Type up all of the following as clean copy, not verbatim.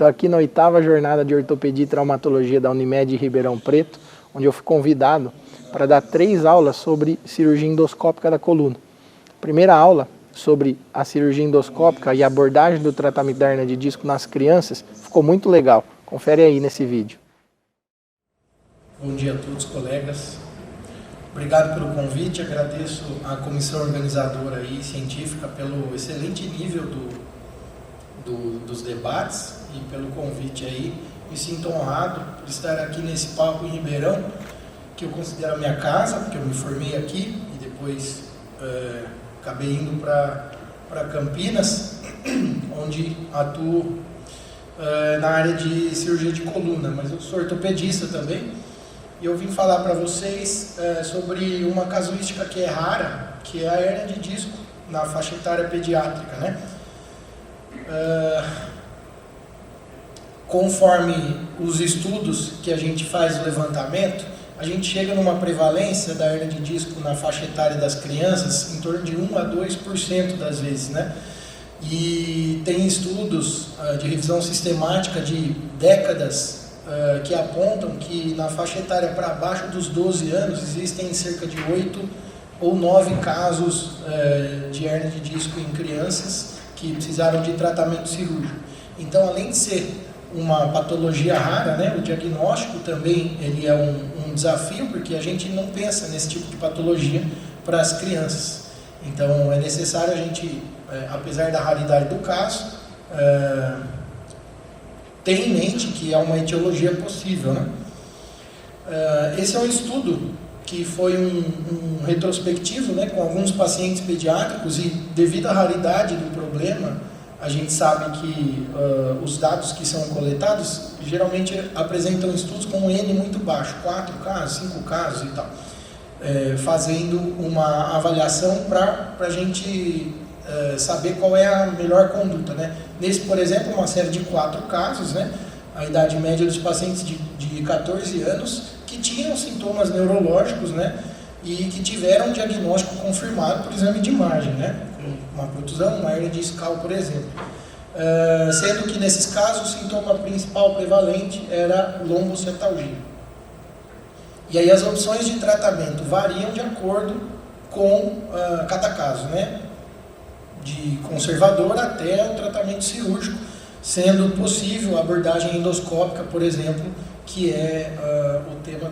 Estou aqui na 8ª jornada de ortopedia e traumatologia da Unimed Ribeirão Preto, onde eu fui convidado para dar 3 aulas sobre cirurgia endoscópica da coluna. Primeira aula sobre a cirurgia endoscópica e a abordagem do tratamento da hernia de disco nas crianças ficou muito legal. Confere aí nesse vídeo. Bom dia a todos, colegas. Obrigado pelo convite, agradeço à comissão organizadora e científica pelo excelente nível dos debates e pelo convite aí. Me sinto honrado por estar aqui nesse palco em Ribeirão, que eu considero a minha casa, porque eu me formei aqui e depois acabei indo para Campinas, onde atuo na área de cirurgia de coluna, mas eu sou ortopedista também. E eu vim falar para vocês sobre uma casuística que é rara, que é a hernia de disco na faixa etária pediátrica, né? Conforme os estudos que a gente faz o levantamento, a gente chega numa prevalência da hernia de disco na faixa etária das crianças em torno de 1 a 2% das vezes, né? E tem estudos de revisão sistemática de décadas que apontam que na faixa etária para baixo dos 12 anos existem cerca de 8 ou 9 casos de hernia de disco em crianças que precisaram de tratamento cirúrgico. Então, além de ser uma patologia rara, né, o diagnóstico também ele é um desafio, porque a gente não pensa nesse tipo de patologia para as crianças. Então, é necessário a gente, apesar da raridade do caso, ter em mente que é uma etiologia possível, né? Esse é um estudo que foi um retrospectivo, né, com alguns pacientes pediátricos, e devido à raridade do problema, a gente sabe que os dados que são coletados geralmente apresentam estudos com um N muito baixo, 4 casos, 5 casos e tal, fazendo uma avaliação para a gente saber qual é a melhor conduta, né? Nesse, por exemplo, uma série de 4 casos, né? A idade média dos pacientes de 14 anos que tinham sintomas neurológicos, né? E que tiveram um diagnóstico confirmado por exame de imagem, né? Uma protusão, uma hernia discal, por exemplo. Sendo que nesses casos o sintoma principal prevalente era lombocetalgia. E aí as opções de tratamento variam de acordo com cada caso, né? De conservador até o tratamento cirúrgico, sendo possível a abordagem endoscópica, por exemplo, que é o tema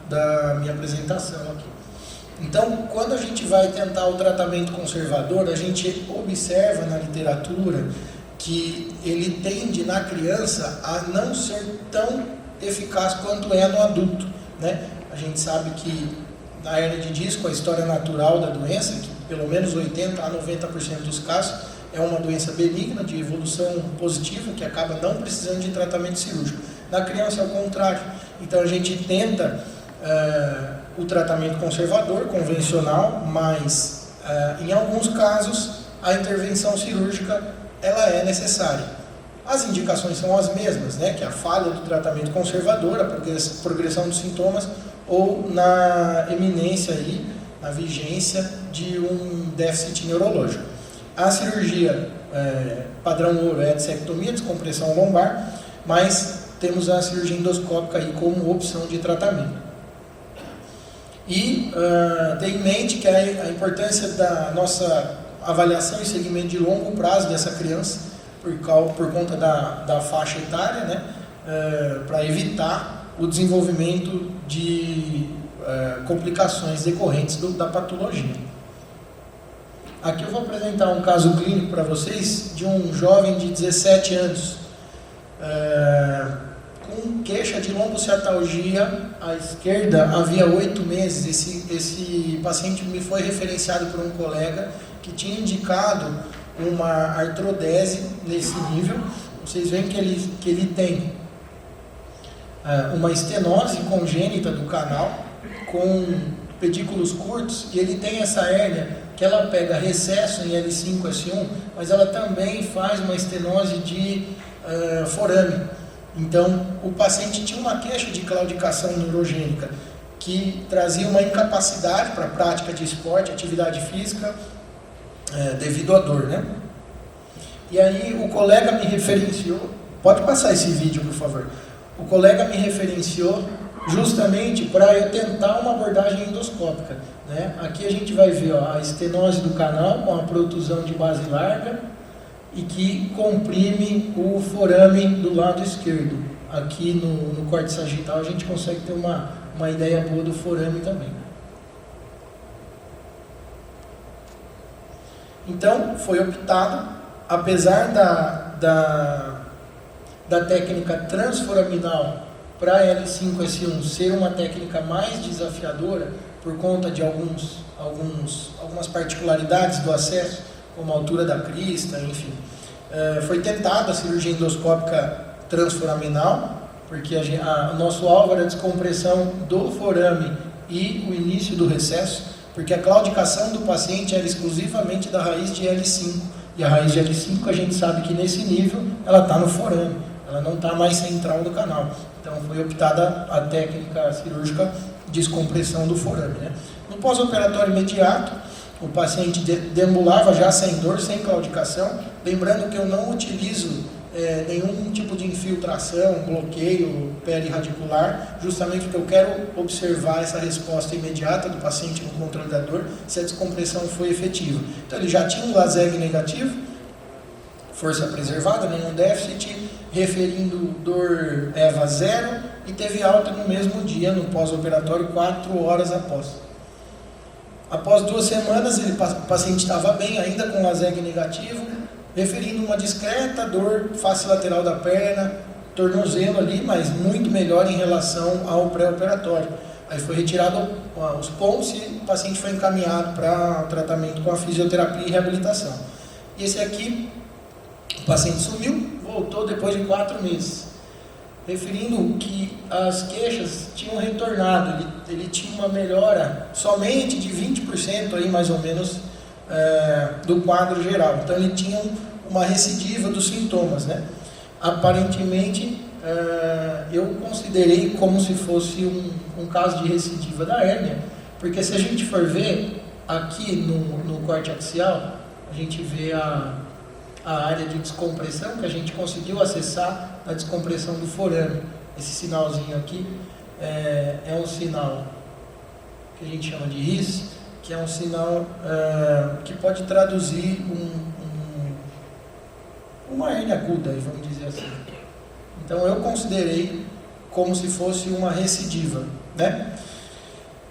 da minha apresentação aqui. Então, quando a gente vai tentar o tratamento conservador, a gente observa na literatura que ele tende na criança a não ser tão eficaz quanto é no adulto, né? A gente sabe que na hernia de disco, a história natural da doença, que pelo menos 80 a 90% dos casos é uma doença benigna, de evolução positiva, que acaba não precisando de tratamento cirúrgico. Na criança é o contrário. Então a gente tenta o tratamento conservador, convencional, mas em alguns casos a intervenção cirúrgica ela é necessária. As indicações são as mesmas, né? Que é a falha do tratamento conservador, a progressão dos sintomas, ou na eminência aí, na vigência de um déficit neurológico. A cirurgia padrão ouro é a dissectomia, descompressão lombar, mas temos a cirurgia endoscópica aí como opção de tratamento. E ter em mente que a importância da nossa avaliação e seguimento de longo prazo dessa criança, por conta da faixa etária, né, para evitar o desenvolvimento de complicações decorrentes da patologia. Aqui eu vou apresentar um caso clínico para vocês de um jovem de 17 anos com queixa de lombocetalgia à esquerda havia 8 meses. Esse paciente me foi referenciado por um colega que tinha indicado uma artrodese nesse nível. Vocês veem que ele tem uma estenose congênita do canal, com pedículos curtos, e ele tem essa hérnia que ela pega recesso em L5, S1, mas ela também faz uma estenose de forame. Então, o paciente tinha uma queixa de claudicação neurogênica, que trazia uma incapacidade para a prática de esporte, atividade física, devido à dor, né? E aí o colega me referenciou Pode passar esse vídeo, por favor. O colega me referenciou justamente para eu tentar uma abordagem endoscópica, né? Aqui a gente vai ver, ó, a estenose do canal com a protusão de base larga e que comprime o forame do lado esquerdo. Aqui no corte sagital a gente consegue ter uma ideia boa do forame também. Então, foi optado, apesar da técnica transforaminal para L5-S1 ser uma técnica mais desafiadora por conta de algumas particularidades do acesso, como a altura da crista, enfim. Foi tentada a cirurgia endoscópica transforaminal, porque o nosso alvo era a descompressão do forame e o início do recesso, porque a claudicação do paciente era exclusivamente da raiz de L5, e a raiz de L5 a gente sabe que nesse nível ela está no forame, ela não está mais central do canal. Então foi optada a técnica cirúrgica de descompressão do forame, né? No pós-operatório imediato, o paciente deambulava já sem dor, sem claudicação, lembrando que eu não utilizo nenhum tipo de infiltração, bloqueio perirradicular, justamente porque eu quero observar essa resposta imediata do paciente no controle da dor, se a descompressão foi efetiva. Então ele já tinha um LASEG negativo, força preservada, nenhum déficit, referindo dor EVA 0 e teve alta no mesmo dia, no pós-operatório, 4 horas após. Após 2 semanas, o paciente estava bem, ainda com LASEG negativo, referindo uma discreta dor face lateral da perna, tornozelo ali, mas muito melhor em relação ao pré-operatório. Aí foi retirado os pontos e o paciente foi encaminhado para tratamento com a fisioterapia e reabilitação. E esse aqui, o paciente sumiu, voltou depois de 4 meses, referindo que as queixas tinham retornado, ele tinha uma melhora somente de 20% aí mais ou menos do quadro geral. Então ele tinha uma recidiva dos sintomas, né? Aparentemente eu considerei como se fosse um caso de recidiva da hérnia, porque se a gente for ver aqui no corte axial, a gente vê a área de descompressão que a gente conseguiu acessar na descompressão do forame. Esse sinalzinho aqui é um sinal que a gente chama de RIS, que é um sinal que pode traduzir uma hérnia aguda, vamos dizer assim. Então eu considerei como se fosse uma recidiva, né?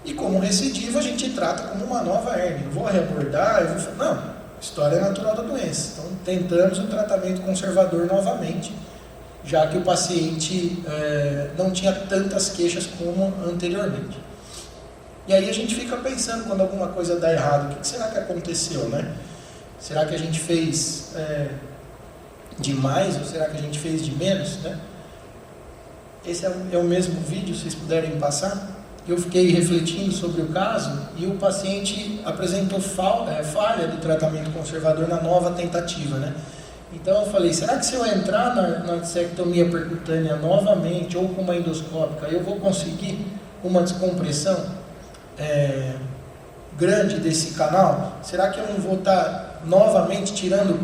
E como recidiva a gente trata como uma nova hérnia. Eu vou reabordar, não, história natural da doença. Então tentamos o tratamento conservador novamente, já que o paciente não tinha tantas queixas como anteriormente. E aí a gente fica pensando, quando alguma coisa dá errado, o que será que aconteceu, né? Será que a gente fez de mais ou será que a gente fez de menos, né? Esse é o mesmo vídeo, se vocês puderem passar. Eu fiquei refletindo sobre o caso e o paciente apresentou falha do tratamento conservador na nova tentativa, né? Então eu falei, será que se eu entrar na dissectomia percutânea novamente ou com uma endoscópica, eu vou conseguir uma descompressão grande desse canal? Será que eu não vou estar novamente tirando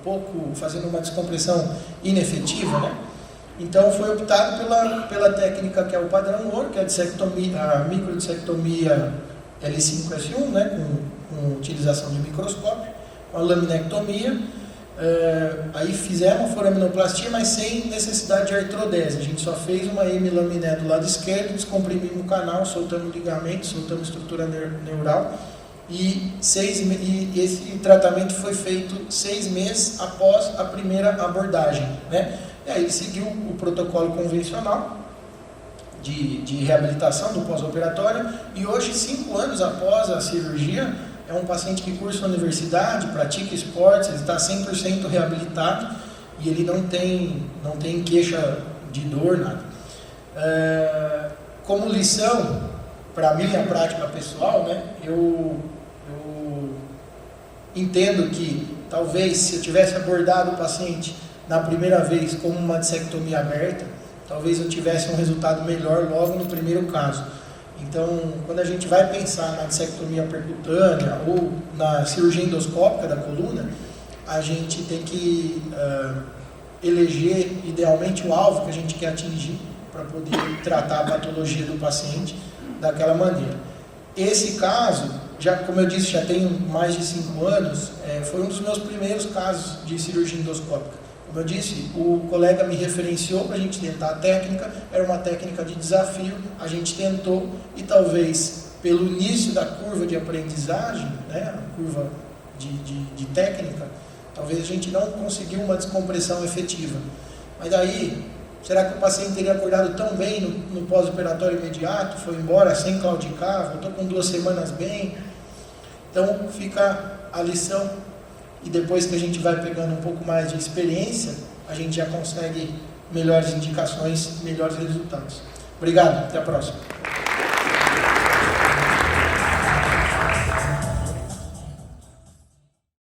pouco, fazendo uma descompressão inefetiva, né? Então foi optado pela técnica que é o padrão ouro, que é a microdissectomia L5-S1, né, com utilização de microscópio, com a laminectomia. Aí fizemos a foraminoplastia, mas sem necessidade de artrodese. A gente só fez uma hemilaminé do lado esquerdo, descomprimimos o canal, soltamos ligamento, soltamos estrutura neural. E esse tratamento foi feito 6 meses após a primeira abordagem, né? E aí ele seguiu o protocolo convencional de reabilitação do pós-operatório e hoje, 5 anos após a cirurgia, é um paciente que cursa a universidade, pratica esportes, ele está 100% reabilitado e ele não tem queixa de dor, nada. Como lição, para minha prática pessoal, né, eu entendo que talvez se eu tivesse abordado o paciente na primeira vez como uma dissectomia aberta, talvez eu tivesse um resultado melhor logo no primeiro caso. Então, quando a gente vai pensar na dissectomia percutânea ou na cirurgia endoscópica da coluna, a gente tem que eleger idealmente o alvo que a gente quer atingir para poder tratar a patologia do paciente daquela maneira. Esse caso, já, como eu disse, já tem mais de 5 anos, foi um dos meus primeiros casos de cirurgia endoscópica. Como eu disse, o colega me referenciou para a gente tentar a técnica, era uma técnica de desafio, a gente tentou e talvez pelo início da curva de aprendizagem, né, a curva de técnica, talvez a gente não conseguiu uma descompressão efetiva. Mas daí, será que o paciente teria acordado tão bem no pós-operatório imediato, foi embora sem claudicar, voltou com 2 semanas bem? Então fica a lição, e depois que a gente vai pegando um pouco mais de experiência, a gente já consegue melhores indicações, melhores resultados. Obrigado, até a próxima.